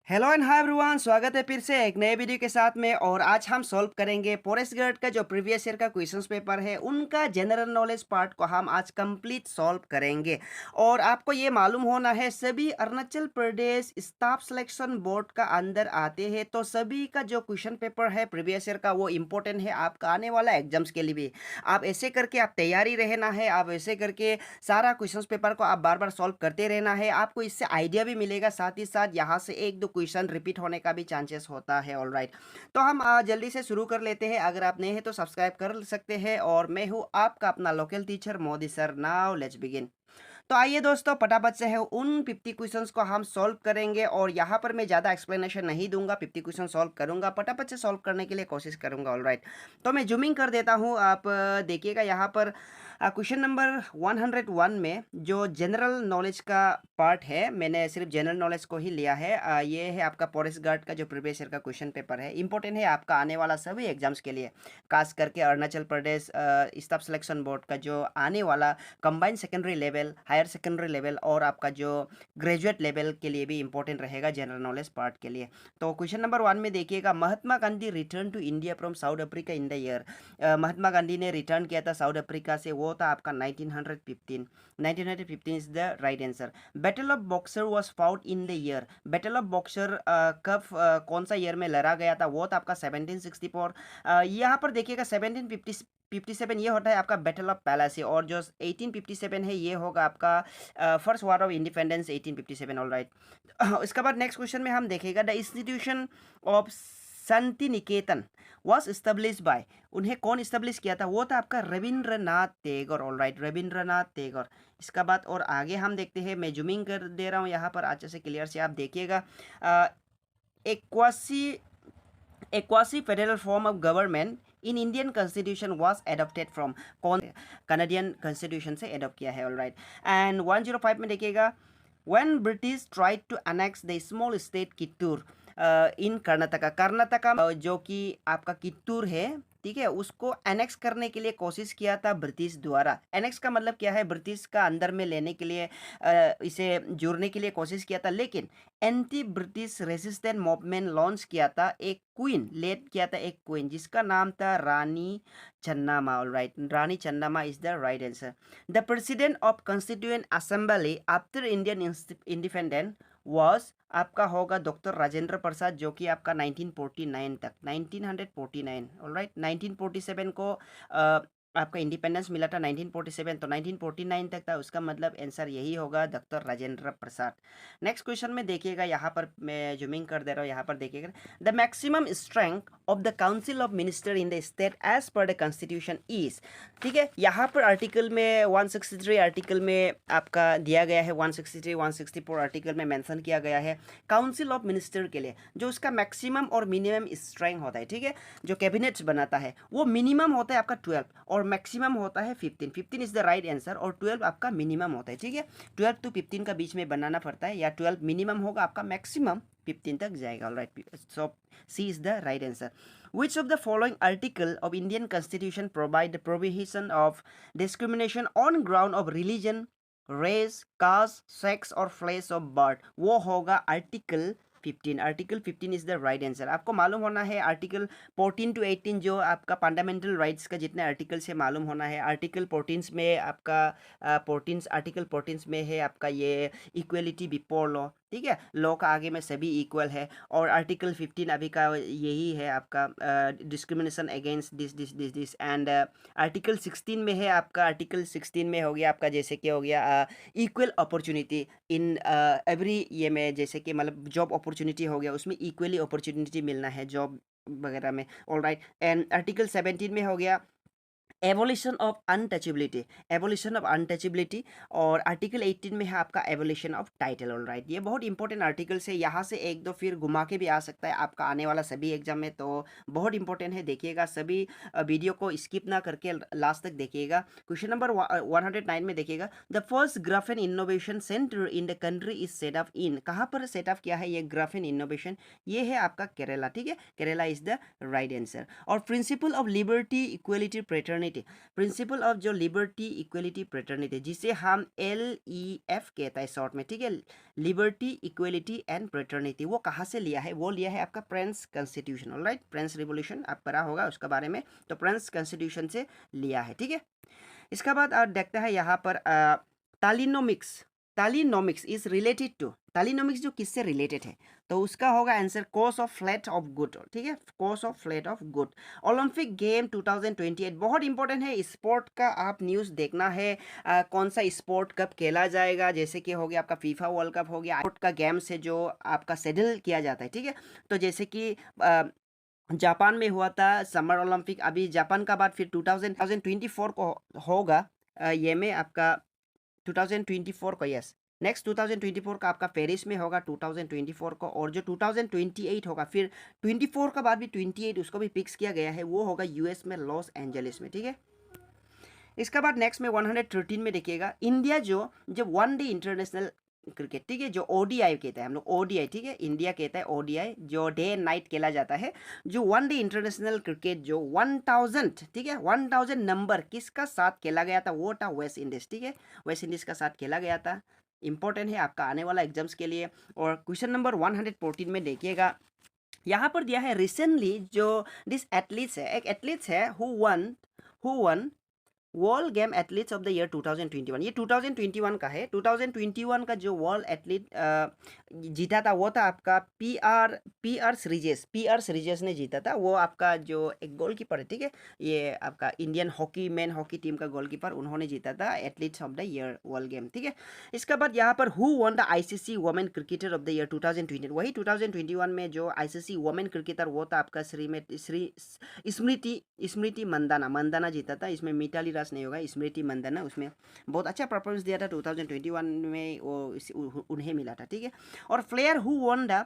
Hello and hi everyone, स्वागत है फिर से एक नए वीडियो के साथ में। और आज हम सॉल्व करेंगे फॉरेस्ट गार्ड का जो प्रीवियस ईयर का क्वेश्चंस पेपर है उनका जनरल नॉलेज पार्ट को हम आज कंप्लीट सॉल्व करेंगे। और आपको ये मालूम होना है सभी Arunachal Pradesh staff selection board का अंदर आते हैं, तो सभी का जो क्वेश्चन पेपर है प्रीवियस ईयर का वो इम्पोर्टेंट है आपका आने वाला एग्जाम्स के लिए भी। आप ऐसे करके आप तैयारी रहना है, आप ऐसे करके सारा क्वेश्चन पेपर को आप बार बार सॉल्व करते रहना है। आपको इससे आइडिया भी मिलेगा, साथ ही साथ यहाँ से एक दो क्वेश्चन रिपीट होने का भी चांसेस होता है। ऑल राइट, तो हम जल्दी से शुरू कर लेते हैं। अगर आप नए हैं तो सब्सक्राइब कर सकते हैं। और मैं हूँ आपका अपना local teacher Modi sir. Now let's begin. तो आइए दोस्तों, फटाफट से है उन 50 क्वेश्चंस को हम सॉल्व करेंगे। और यहाँ पर मैं ज़्यादा एक्सप्लेनेशन नहीं दूंगा, 50 क्वेश्चन सॉल्व करूंगा, फटाफट से सॉल्व करने के लिए कोशिश करूंगा। ऑल राइट, तो मैं जूमिंग कर देता हूँ। आप देखिएगा यहाँ पर क्वेश्चन नंबर 101 में जो जनरल नॉलेज का पार्ट है, मैंने सिर्फ जनरल नॉलेज को ही लिया है। ये है आपका फॉरेस्ट गार्ड का जो प्रीवियस ईयर का क्वेश्चन पेपर है, इंपॉर्टेंट है आपका आने वाला सभी एग्जाम्स के लिए, खास करके Arunachal Pradesh staff selection board का जो आने वाला combined secondary level, higher secondary level और आपका जो ग्रेजुएट लेवल के लिए भी इंपॉर्टेंट रहेगा जनरल नॉलेज पार्ट के लिए। तो क्वेश्चन नंबर 1 में देखिएगा, Mahatma Gandhi return to India from South Africa in the year. Mahatma Gandhi ने रिटर्न किया था साउथ अफ्रीका से, वो था आपका 1915। 1915 is the right answer. Battle of boxer was fought in the year. Battle of boxer कब कौन सा ईयर में लड़ा गया था, वो था आपका 1764। यहाँ पर देखिएगा 1757 ये होता है आपका बैटल ऑफ पैलेस। और जो 1857 है ये होगा आपका first war of independence 1857। All right, इसके बाद नेक्स्ट क्वेश्चन में हम देखेगा the institution of Shanti Niketan was establish by. उन्हें कौन इस्टेब्लिश किया था, वो था आपका रविंद्रनाथ टैगोर। All right, Rabindranath Tagore. इसका बाद और आगे हम देखते हैं, मैं जूमिंग कर दे रहा हूँ यहाँ पर अच्छे से क्लियर से आप देखिएगा। A quasi federal form of government in Indian constitution was adopted from. कौन कनाडियन कॉन्स्टिट्यूशन से एडॉप्ट किया है। ऑल राइट, एंड 105 में देखिएगा, when British tried to annex the small state Kittur in Karnataka. Karnataka जो कि आपका कित्तूर है, ठीक है, उसको एनेक्स करने के लिए कोशिश किया था ब्रिटिश द्वारा। एनेक्स का मतलब क्या है, ब्रिटिश का अंदर में लेने के लिए इसे जोड़ने के लिए कोशिश किया था। लेकिन anti British resistant movement launch किया था, एक क्वीन लेड किया था, एक क्वीन जिसका नाम था Rani Channamma. All right, Rani Channamma is the right answer. The president of constituent assembly after Indian independence was आपका होगा डॉक्टर राजेंद्र प्रसाद, जो कि आपका 1949 तक, 1949। ऑलराइट, 1947 को आपका इंडिपेंडेंस मिला था 1947, तो 1949 तक था, उसका मतलब आंसर यही होगा doctor Rajendra Prasad. Next question में देखिएगा, यहाँ पर मैं जूमिंग कर दे रहा हूँ, यहाँ पर देखिएगा the maximum strength of the council of minister in the state as per the constitution is. ठीक है, यहाँ पर आर्टिकल में 163 आर्टिकल में आपका दिया गया है, 163 164 आर्टिकल में मेंशन किया गया है काउंसिल ऑफ मिनिस्टर के लिए जो उसका मैक्सिमम और मिनिमम स्ट्रेंथ होता है। ठीक है, जो कैबिनेट बनाता है वो मिनिमम होता है आपका 12 और मैक्सिमम होता है 15। 15 इज द राइट आंसर और 12 आपका मिनिमम होता है। ठीक है, 12 to 15 का बीच में बनाना पड़ता है, या 12 मिनिमम होगा आपका, मैक्सिमम 15 तक जाएगा। Alright, so C is the right answer. Which of the following article of Indian Constitution provide the prohibition of discrimination on ground of religion, race, caste, sex और place of birth? वो होगा article 15। Article 15 is the right answer. आपको मालूम होना है article 14 to 18 जो आपका fundamental rights का जितने आर्टिकल से मालूम होना है। आर्टिकल 14 में आपका 14 आर्टिकल 14 में है आपका ये इक्वलिटी बिफोर लॉ। ठीक है, लॉ का आगे में सभी इक्वल है। और आर्टिकल 15 अभी का यही है आपका discrimination against this and article 16 में है आपका, आर्टिकल 16 में हो गया आपका जैसे कि हो गया इक्वल अपॉर्चुनिटी इन एवरी ये में, जैसे कि मतलब जॉब अपॉर्चुनिटी हो गया, उसमें इक्वली अपॉर्चुनिटी मिलना है जॉब वगैरह में। ऑल राइट, एंड आर्टिकल 17 में हो गया evolution of untouchability, evolution of untouchability. और आर्टिकल 18 में है आपका evolution of title. All right, ये बहुत इंपॉर्टेंट आर्टिकल्स है, यहाँ से एक दो फिर घुमा के भी आ सकता है आपका आने वाला सभी एग्जाम में, तो बहुत इंपॉर्टेंट है। देखिएगा सभी वीडियो को स्किप ना करके लास्ट तक देखिएगा। क्वेश्चन नंबर 109 में देखिएगा, the first graphene innovation centre in the country is set up in. कहाँ पर सेट अप किया है ये ग्राफेन इनोवेशन, ये है आपका केरला। ठीक है, Kerala is the right answer. और principle of liberty equality fraternity fraternity, principle of जो लिबर्टी इक्वलिटी फ्रेटर्निटी, जिसे हम LEF कहता है शॉर्ट में, ठीक है, लिबर्टी इक्वलिटी एंड फ्रेटर्निटी, वो कहाँ से लिया है? वो लिया है आपका French constitution, alright, French revolution आप पढ़ा होगा उसके बारे में, तो फ्रेंच कॉन्स्टिट्यूशन से लिया है, ठीक है। इसके बाद आप देखते हैं यहाँ पर टालिनोमिक्स, टालिनोमिक्स इज रिलेटेड टू, टालिनोमिक्स जो किससे रिलेटेड है, तो उसका होगा answer cause of flat of good, ठीक है, cause of flat of good. Olympic game 2028 बहुत इंपॉर्टेंट है, स्पोर्ट का आप न्यूज़ देखना है, कौन सा स्पोर्ट कब खेला जाएगा, जैसे कि हो गया आपका फीफा वर्ल्ड कप हो गया, स्पोर्ट का गेम से जो आपका शेड्यूल किया जाता है, ठीक है। तो जैसे कि जापान में हुआ था समर ओलंपिक, अभी जापान का बाद फिर 2024 को होगा, ये में आपका 2024 को, यस, नेक्स्ट 2024 का आपका पेरिस में होगा 2024 को, और जो 2028 होगा फिर 24 का बाद भी 28 उसको भी फिक्स किया गया है, वो होगा US में लॉस एंजलिस में, ठीक है। इसके बाद नेक्स्ट में 113 में देखिएगा, इंडिया जो जब वन डे इंटरनेशनल क्रिकेट, ठीक है, जो ODI कहते हैं हम लोग, ODI, ठीक है, इंडिया कहता है ODI, जो डे एंड नाइट खेला जाता है, जो वन डे इंटरनेशनल क्रिकेट जो 1000, ठीक है, 1000 नंबर किसका साथ खेला गया था, वो था वेस्ट इंडीज, ठीक है, वेस्ट इंडीज का साथ खेला गया था, इंपॉर्टेंट है आपका आने वाला एग्जाम्स के लिए। और क्वेश्चन नंबर 114 में देखिएगा, यहाँ पर दिया है रिसेंटली जो दिस एथलीट्स है, एक एथलीट्स है who one world game athletes of the year 2021, ये 2021 का है, 2021 का जो वर्ल्ड एथलीट जीता था वो था आपका पीआर सीरीजेस ने जीता था, वो आपका जो एक गोलकीपर है, ठीक है, ये आपका Indian hockey man hockey team का गोलकीपर, उन्होंने जीता था athletes of the year world game, ठीक है। इसके बाद यहाँ पर who one the ICC women cricketer of the year 2020, वही 2021 में जो ICC वुमेन क्रिकेटर वो था आपका श्री स्मृति मंदाना जीता था, इसमें मिताली राज नहीं होगा, स्मृति मंदाना, उसमें बहुत अच्छा परफॉर्मेंस दिया था 2021 में, वो उन्हें मिला था, ठीक है। और player who one the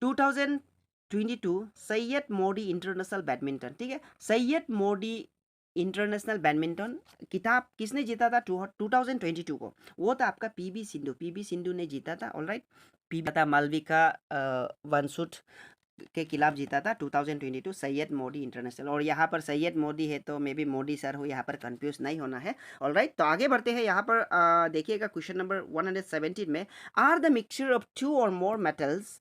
2022 Syed Modi international badminton, ठीक है, सैयद मोदी इंटरनेशनल बैडमिंटन किताब किसने जीता था 2022 को, वो था आपका PV सिंधु ने जीता था, ऑलराइट, PV था मालविका वनसुट के खिलाफ जीता था 2022 सैयद मोदी इंटरनेशनल। और यहाँ पर सैयद मोदी है तो मे बी मोदी सर हो, यहाँ पर कंफ्यूज नहीं होना है, ऑलराइट। तो आगे बढ़ते हैं, यहाँ पर देखिएगा क्वेश्चन नंबर 117 में, आर द मिक्सचर ऑफ 2 और मोर metals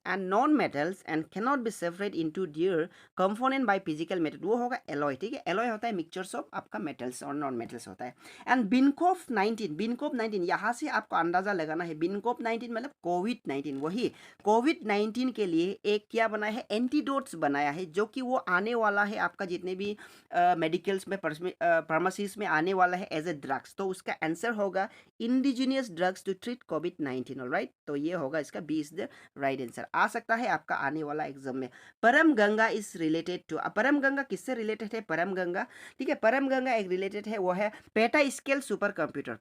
and non metals and cannot be separate into their component by physical method, वो होगा एलॉय, ठीक है, एलॉय होता है मिक्सचर्स ऑफ आपका मेटल्स और नॉन मेटल्स होता है। एंड बिनकोफ 19 यहाँ से आपको अंदाजा लगाना है, बिनकोफ 19 मतलब कोविड-19, वही कोविड-19 के लिए एक क्या बनाया है, एंटीडोट्स बनाया है, जो कि वो आने वाला है आपका जितने भी मेडिकल्स में फार्मेसीज में आने वाला है एज ए ड्रग्स, तो उसका आंसर होगा इंडिजिनियस ड्रग्स टू ट्रीट कोविड-19, ऑलराइट। तो ये होगा इसका B is the right answer, आ सकता है आपका आने वाला एग्जाम में। परम गंगा इज रिलेटेड टू, परम गंगा किससे रिलेटेड है, परम गंगा, ठीक है, परम गंगा एक रिलेटेड है, वो है peta scale super computer,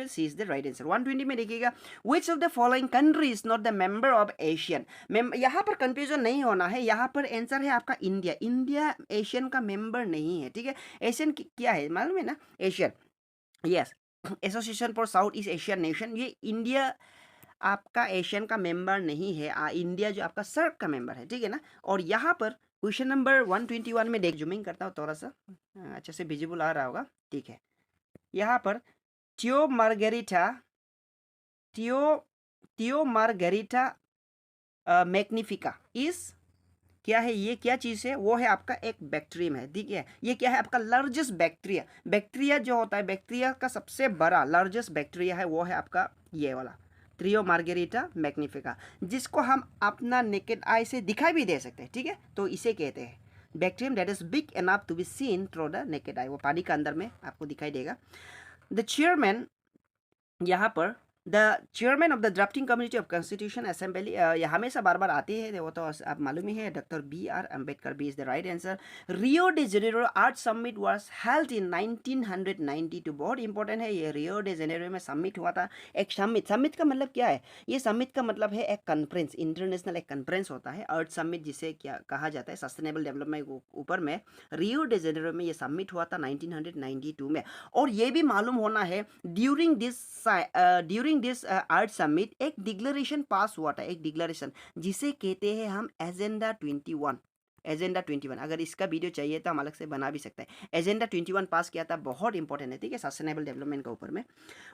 C is the right answer. 120 में देखिएगा, which of the following country is not the member of ASEAN, यहाँ पर कंफ्यूजन नहीं होना है, यहाँ पर आंसर है आपका इंडिया एशियन का मेंबर नहीं है, ठीक है। एशियन क्या है मालूम है ना, Asian, yes, association for south east Asian nation, ये इंडिया आपका एशियन का मेंबर नहीं है, इंडिया जो आपका सर्क का मेंबर है, ठीक है ना। और यहाँ पर क्वेश्चन नंबर 121 में देख, जूमिंग करता हूँ थोड़ा सा, अच्छे से विजिबल आ रहा होगा, ठीक है। यहाँ पर थियो मार्गेरिटा मैग्निफिका इस क्या है, ये क्या चीज़ है, वो है आपका एक बैक्टीरियम है, ठीक है, ये क्या है आपका लार्जेस्ट बैक्टीरिया जो होता है, बैक्टीरिया का सबसे बड़ा लार्जेस्ट बैक्टीरिया है, वो है आपका ये वाला ट्रियो मार्गेरिटा मैग्निफिका, जिसको हम अपना नेकेड आई से दिखाई भी दे सकते हैं, ठीक है। तो इसे कहते हैं bacterium that is big enough to be seen through the naked eye, वो पानी के अंदर में आपको दिखाई देगा। द चेयरमैन, यहाँ पर the chairman of the drafting community of constitution assembly, ये हमेशा बार बार आती है, वो तो आप मालूम ही है, doctor BR Ambedkar B is the right answer. Rio de Janeiro Earth summit was held in 1992, बहुत इंपॉर्टेंट है, ये रियो डे जेनेरो में समिट हुआ था, एक समिट का मतलब क्या है, ये समिट का मतलब है एक कॉन्फ्रेंस, इंटरनेशनल एक कॉन्फ्रेंस होता है, अर्थ समिट जिसे क्या कहा जाता है, सस्टेनेबल डेवलपमेंट ऊपर में, रियो डे जेनेरो में ये समिट हुआ था 1992 में। और ये भी मालूम होना है ड्यूरिंग दिस आर्ट समिट एक डिक्लेरेशन पास हुआ था, एक डिक्लेरेशन जिसे कहते हैं हम एजेंडा 21, एजेंडा 21, अगर इसका वीडियो चाहिए तो हम अलग से बना भी सकते हैं। एजेंडा 21 पास किया था, बहुत इंपॉर्टेंट है, ठीक है, सस्टेनेबल डेवलपमेंट के ऊपर में।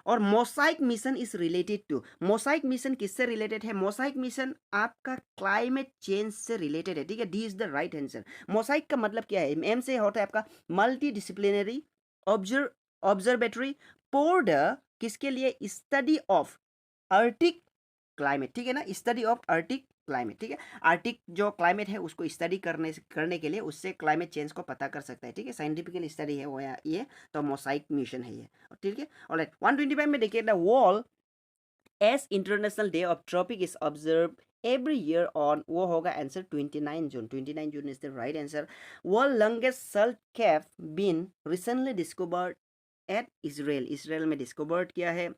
और mosaic mission is related to, mosaic mission किससे रिलेटेड है? मोसाइक मिशन आपका क्लाइमेट चेंज से रिलेटेड है, ठीक है, D is the right answer. Mosaic का मतलब क्या है? एम से होता है आपका multidisciplinary observatory for the, किसके लिए? स्टडी ऑफ आर्टिक क्लाइमेट, ठीक है ना, स्टडी ऑफ आर्टिक क्लाइमेट, ठीक है, आर्टिक जो क्लाइमेट है उसको स्टडी करने के लिए, उससे क्लाइमेट चेंज को पता कर सकता है, ठीक है, साइंटिफिकल स्टडी है वो ये, तो मोसाइक मिशन है ये, ठीक है। ऑलराइट, 125 में देखिए, the world's international day of tropic is observe every year on, वो होगा answer 29 June, 29 June is the right answer. World longest salt cave been recently discovered at Israel, Israel में discovered किया है।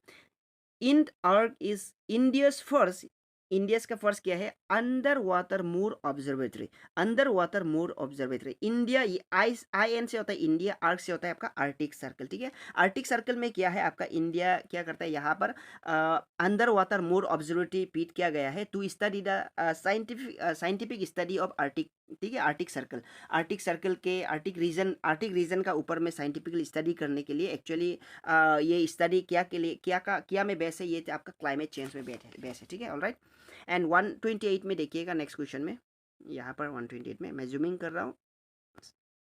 IndARC is India's first, India's का first क्या है? Underwater moored observatory, underwater moored observatory. India, I N से होता है India, arc से होता है आपका आर्टिक सर्कल, ठीक है। आर्टिक सर्कल में क्या है आपका? इंडिया क्या करता है यहाँ पर? अंडर वाटर मूर ऑब्जर्वेटरी पीट किया गया है to study the scientific study of Arctic, ठीक है, आर्टिक सर्कल, आर्टिक सर्कल के आर्टिक रीजन का ऊपर में साइंटिफिकल स्टडी करने के लिए एक्चुअली ये स्टडी क्या के लिए क्या में बेस है? ये आपका क्लाइमेट चेंज में बेस है, ठीक है, ऑलराइट। एंड 128 में देखिएगा नेक्स्ट क्वेश्चन में, यहाँ पर 128 में मैं जूमिंग कर रहा हूँ,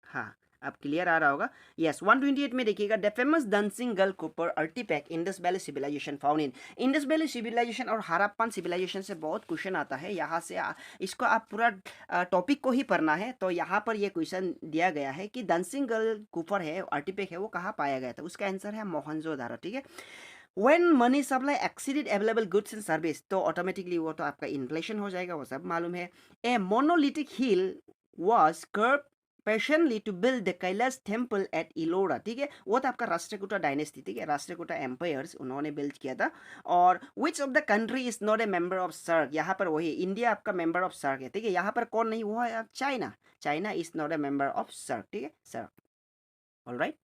हाँ अब क्लियर आ रहा होगा। यस, 128 में देखिएगा, the famous dancing girl copper artefact Indus valley civilisation found in, Indus valley civilisation और हड़प्पन सिविलाइजेशन से बहुत क्वेश्चन आता है यहाँ से, इसको आप पूरा टॉपिक को ही पढ़ना है। तो यहाँ पर ये क्वेश्चन दिया गया है कि डांसिंग गर्ल कूपर है, आर्टिफैक्ट है, वो कहाँ पाया गया था? उसका आंसर है मोहनजोदारो, ठीक है। When money supply exceeded available goods and service, तो ऑटोमेटिकली वो तो आपका इन्फ्लेशन हो जाएगा, वो सब मालूम है। A monolithic hill was carved patiently to build the Kailash temple at Ellora, ठीक है, वो तो आपका राष्ट्रकूटा डायनेस्टी, ठीक है, राष्ट्रकूटा एम्पायर्स उन्होंने बिल्ड किया था। और which of the country is not a member of SAARC, यहाँ पर वही इंडिया आपका मेंबर ऑफ सर्क है, ठीक है, यहाँ पर कौन नहीं, वो है China, China is not a member of SAARC, ठीक है, सर्क, ऑलराइट।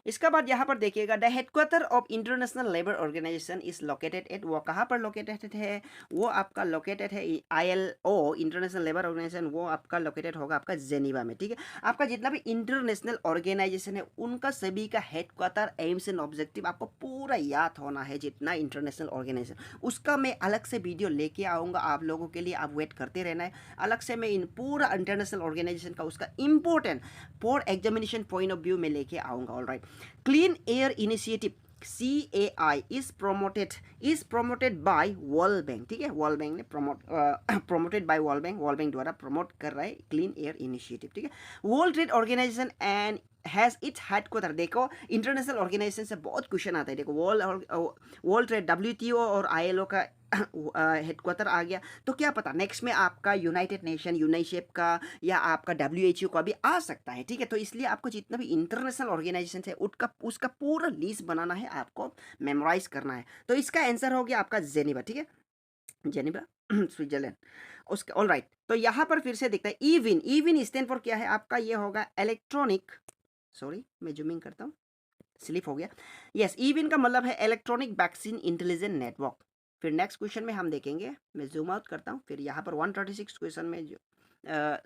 इसका बाद यहाँ पर देखिएगा, the headquarter of International Labour Organisation is located at, वो कहाँ पर लोकेटेड है? वो आपका लोकेटेड है ILO, इंटरनेशनल लेबर ऑर्गेनाइजेशन, वो आपका लोकेटेड होगा आपका जेनीवा में, ठीक है। आपका जितना भी इंटरनेशनल ऑर्गेनाइजेशन है उनका सभी का हेडक्वार्टर, एम्स एंड ऑब्जेक्टिव आपको पूरा याद होना है, जितना इंटरनेशनल ऑर्गेनाइजेशन, उसका मैं अलग से वीडियो लेके आऊँगा आप लोगों के लिए, आप वेट करते रहना है। अलग से मैं इन पूरा इंटरनेशनल ऑर्गेनाइजेशन का उसका important for examination point of view में लेके आऊँगा, alright. Clean air initiative CAI is promoted by World Bank, ठीक है, वर्ल्ड बैंक ने promoted by वर्ल्ड बैंक द्वारा प्रमोट कर रहा है क्लीन एयर इनिशिएटिव, ठीक है। World Trade Organisation and has its headquarter, देखो इंटरनेशनल ऑर्गेनाइजेशन से बहुत क्वेश्चन आता है, देखो वर्ल्ड ट्रेड WTO और ILO का हेडक्वार्टर आ गया, तो क्या पता नेक्स्ट में आपका यूनाइटेड नेशन, यूनाइसेफ का या आपका WHO का भी आ सकता है, ठीक है। तो इसलिए आपको जितना भी इंटरनेशनल ऑर्गेनाइजेशन है उसका पूरा लिस्ट बनाना है, आपको मेमोराइज करना है। तो इसका आंसर हो गया आपका जेनीवा, ठीक है, जेनीवा स्विट्जरलैंड, उसका ऑलराइट। तो यहाँ पर फिर से दिखता है ईविन, ईविन स्टैंड फॉर क्या है आपका? ये होगा इलेक्ट्रॉनिक, सॉरी मैं जूमिंग करता हूँ, स्लिप हो गया। यस, ईविन का मतलब है इलेक्ट्रॉनिक वैक्सीन इंटेलिजेंट नेटवर्क। फिर नेक्स्ट क्वेश्चन में हम देखेंगे, मैं जूम आउट करता हूँ, फिर यहाँ पर 136 क्वेश्चन में जो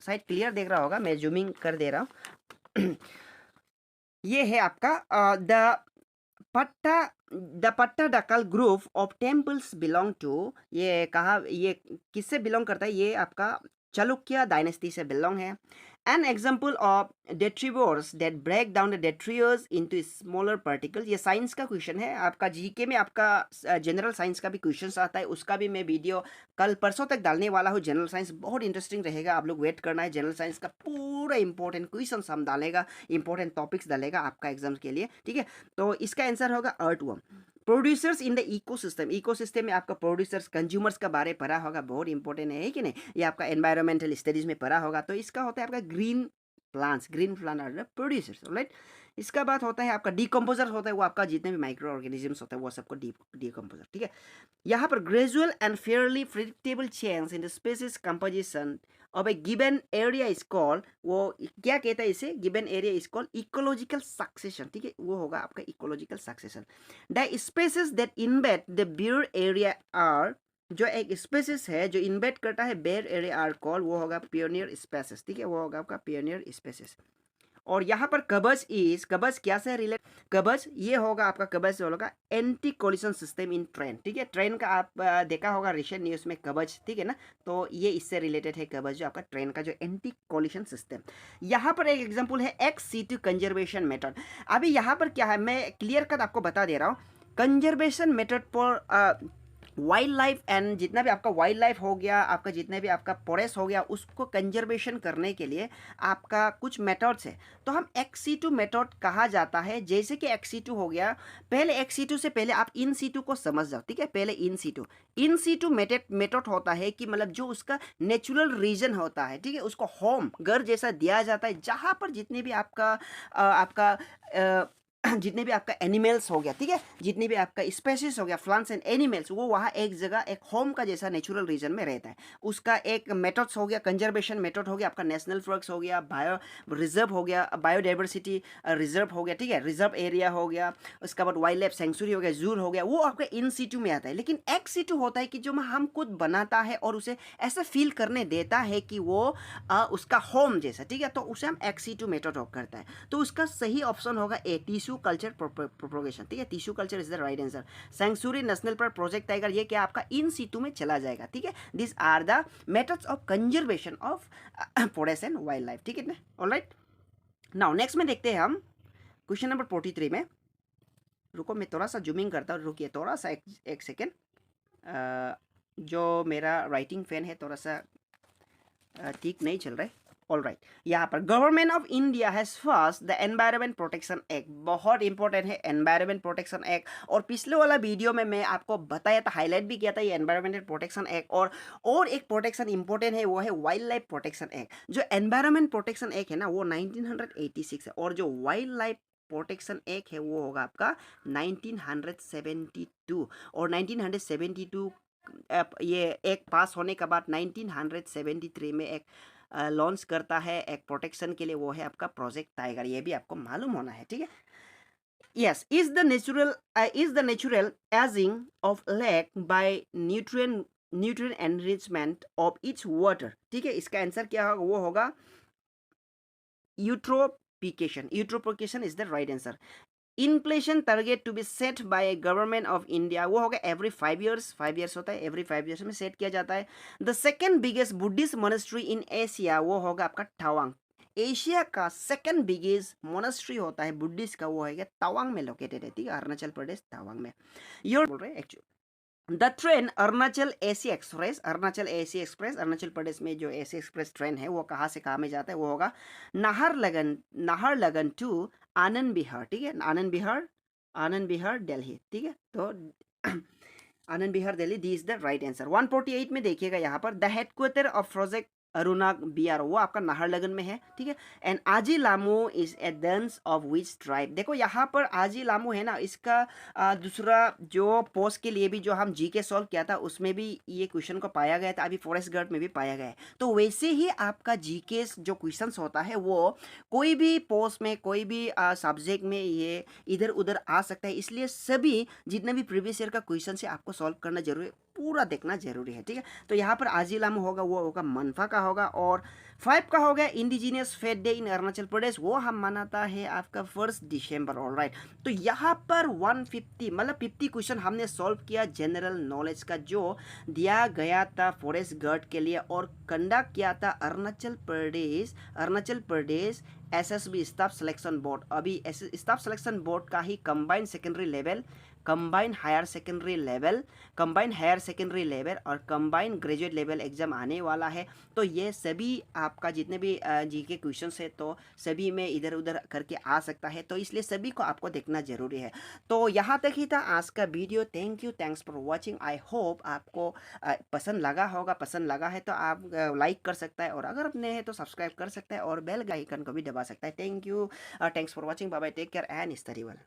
शायद क्लियर देख रहा होगा, मैं जूमिंग कर दे रहा हूँ। ये है आपका the Pattadakal group of temples belong to, ये कहा, ये किससे बिलोंग करता है? ये आपका चालुक्य डायनेस्टी से बिलोंग है। An example of detritivores that break down the detritus into smaller particles, ये साइंस का क्वेश्चन है, आपका जीके में आपका जनरल साइंस का भी क्वेश्चन आता है, उसका भी मैं वीडियो कल परसों तक डालने वाला हूँ। जनरल साइंस बहुत इंटरेस्टिंग रहेगा, आप लोग वेट करना है, जनरल साइंस का पूरा इंपॉर्टेंट क्वेश्चन हम डालेगा, इंपॉर्टेंट टॉपिक्स डालेगा आपका एग्जाम के लिए, ठीक है। तो इसका आंसर होगा earthworm. Producers in the ecosystem, ecosystem में आपका प्रोड्यूसर्स कंज्यूमर्स का बारे पढ़ा होगा, बहुत इंपॉर्टेंट है कि नहीं, ये आपका एनवायरमेंटल स्टडीज में पढ़ा होगा। तो इसका होता है आपका green plants, green plant are the producers, right. इसका बात होता है आपका डिकम्पोजर होता है, वो आपका जितने भी माइक्रो ऑर्गेनिजम्स होता है वो सबको डिकम्पोजर, ठीक है। यहाँ पर gradual and fairly predictable change in the species composition of a given area is called, वो क्या कहता है इसे? Given area is called ecological succession, ठीक है, वो होगा आपका ecological succession. The species that invade the bare area are जो एक स्पेसिस है जो इन्वेट करता है बेयर एरिया आर कॉल, वो होगा पियोनियर स्पेसिस, ठीक है, वो होगा आपका पियोनियर स्पेसिस। और यहाँ पर कबज इज, कबज क्या से रिलेट, कबज ये होगा आपका, कबज जो होगा anti collision system in train, ठीक है, ट्रेन का आप देखा होगा रिसेंट न्यूज़ में कबज, ठीक है ना, तो ये इससे रिलेटेड है कबज, जो आपका ट्रेन का जो एंटी कोलिशन सिस्टम। यहाँ पर एक एग्जांपल है एक्स सीटू कंजर्वेशन मेथड। अभी यहाँ पर क्या है, मैं क्लियर कट आपको बता दे रहा हूँ, कंजर्वेशन मेथड पर वाइल्ड लाइफ एंड जितना भी आपका वाइल्ड लाइफ हो गया, आपका जितने भी आपका फॉरेस्ट हो गया, उसको कंजर्वेशन करने के लिए आपका कुछ मेथड्स है। तो हम एक्स-सी2 मेथड कहा जाता है, जैसे कि एक्स-सी2 हो गया, पहले एक्स-सी2 से पहले आप इन-सी2 को समझ जाओ, ठीक है, पहले इन-सी2। इन-सी2 मेथड होता है कि मतलब जो उसका नेचुरल रीजन होता है, ठीक है, उसको होम घर जैसा दिया जाता है, जहाँ पर जितने भी आपका जितने भी आपका एनिमल्स हो गया, ठीक है, जितने भी आपका स्पेसीज हो गया, प्लांट्स एंड एनिमल्स, वो वहाँ एक जगह एक होम का जैसा नेचुरल रीजन में रहता है। उसका एक मेथड्स हो गया, कंजर्वेशन मेथड हो गया, आपका नेशनल पार्क्स हो गया, बायो रिजर्व हो गया, बायोडाइवर्सिटी रिजर्व हो गया, ठीक है, रिजर्व एरिया हो गया, उसके बाद वाइल्ड लाइफ सेंचुरी हो गया, जू हो गया, वो आपका इन सीटू में आता है। लेकिन एक्स सीटू होता है कि जो हम खुद बनाता है और उसे ऐसा फील करने देता है कि वो उसका होम जैसा, ठीक है, तो उसे हम एक्स सीटू मेथड करता है। तो उसका सही ऑप्शन होगा ए, टिश्यू कल्चर प्रोपोगेशन, ठीक है, tissue culture is the right answer. Century national park, project tiger, ये क्या आपका इन सीटू में चला जाएगा, ठीक है। This are the methods of conservation of forest and wildlife, ठीक है ना, ऑलराइट। नाउ नेक्स्ट में देखते हैं हम क्वेश्चन नंबर 43 में। रुको मैं थोड़ा सा जूमिंग करता हूँ, रुकिए थोड़ा सा एक सेकेंड। जो मेरा राइटिंग फैन है थोड़ा सा ठीक नहीं चल रहा है। ऑल राइट, यहाँ पर government of India has pass the environment protection act, बहुत इंपॉर्टेंट है एनवायरमेंट प्रोटेक्शन एक्ट। और पिछले वाला वीडियो में मैं आपको बताया था, हाईलाइट भी किया था ये एनवायरमेंट प्रोटेक्शन एक्ट। और एक प्रोटेक्शन इंपॉर्टेंट है, वो है वाइल्ड लाइफ प्रोटेक्शन एक्ट। जो एनवायरमेंट प्रोटेक्शन एक्ट है ना, वो 1986 है, और जो वाइल्ड लाइफ प्रोटेक्शन एक्ट है वो होगा आपका 1972। और 1972 ये एक पास होने के बाद 1973 में एक लॉन्च करता है एक प्रोटेक्शन के लिए, वो है आपका प्रोजेक्ट टाइगर, ये भी आपको मालूम होना है, ठीक है। Yes, is the natural ageing of lake by nutrient enrichment of its water, ठीक है, इसका आंसर क्या होगा, वो होगा eutrophication. Eutrophication is the right answer. Inflation target to be set by Government of India, वो होगा एवरी 5 ईयर्स, 5 ईयर्स होता है, एवरी 5 ईयर्स में सेट किया जाता है। The second biggest Buddhist monastery in Asia, वो होगा आपका तवांग। एशिया का सेकेंड बिगेस्ट मोनेस्ट्री होता है बुद्धिस्ट का, वो है तवांग में लोकेटेड है, ठीक है, अरुणाचल प्रदेश तवांग में। ये बोल रहे हैं actually the train Arunachal AC express, Arunachal Pradesh में जो एसी एक्सप्रेस ट्रेन है वो कहाँ से कहाँ में जाता है, वो होगा नाहरलगन टू आनंद विहार, ठीक है, आनंद विहार दिल्ली, ठीक है, तो Anand Vihar Delhi, D is the right answer. 148 में देखिएगा यहाँ पर द हेडक्वार्टर ऑफ प्रोजेक्ट अरुणा बीआर, वो आपका नाहरलगन में है, ठीक है। एंड आजी लामो is a dance of which tribe, देखो यहाँ पर आजी लामो है ना, इसका दूसरा जो पोस्ट के लिए भी जो हम जीके सॉल्व किया था उसमें भी ये क्वेश्चन को पाया गया था, अभी फॉरेस्ट गार्ड में भी पाया गया है। तो वैसे ही आपका जीके जो क्वेश्चंस होता है वो कोई भी पोस्ट में कोई भी सब्जेक्ट में ये इधर उधर आ सकता है, इसलिए सभी जितने भी प्रीवियस ईयर का क्वेश्चन है आपको सॉल्व करना जरूरी है, पूरा देखना जरूरी है, ठीक है। तो यहाँ पर आजिलाम होगा, वो होगा मनफा का होगा। और 5 का हो गया indigenous faith day in Arunachal Pradesh, वो हम मनाता है आपका 1 दिसंबर, ऑलराइट। तो यहाँ पर 150 मतलब 50 क्वेश्चन हमने सॉल्व किया जनरल नॉलेज का, जो दिया गया था फॉरेस्ट गार्ड के लिए और कंडक्ट किया था Arunachal Pradesh SSB staff selection board. अभी स्टाफ सिलेक्शन बोर्ड का ही combined secondary level, combined higher secondary level और कंबाइंड ग्रेजुएट लेवल एग्जाम आने वाला है। तो ये सभी आपका जितने भी जीके क्वेश्चंस है तो सभी में इधर उधर करके आ सकता है, तो इसलिए सभी को आपको देखना जरूरी है। तो यहाँ तक ही था आज का video. Thanks for watching. I hope आपको पसंद लगा होगा। पसंद लगा है तो आप लाइक कर सकता है, और अगर आप नए हैं तो सब्सक्राइब कर सकता है और बेल आइकन को भी दबा सकता है। Thanks for watching. Bye bye, take care and study well.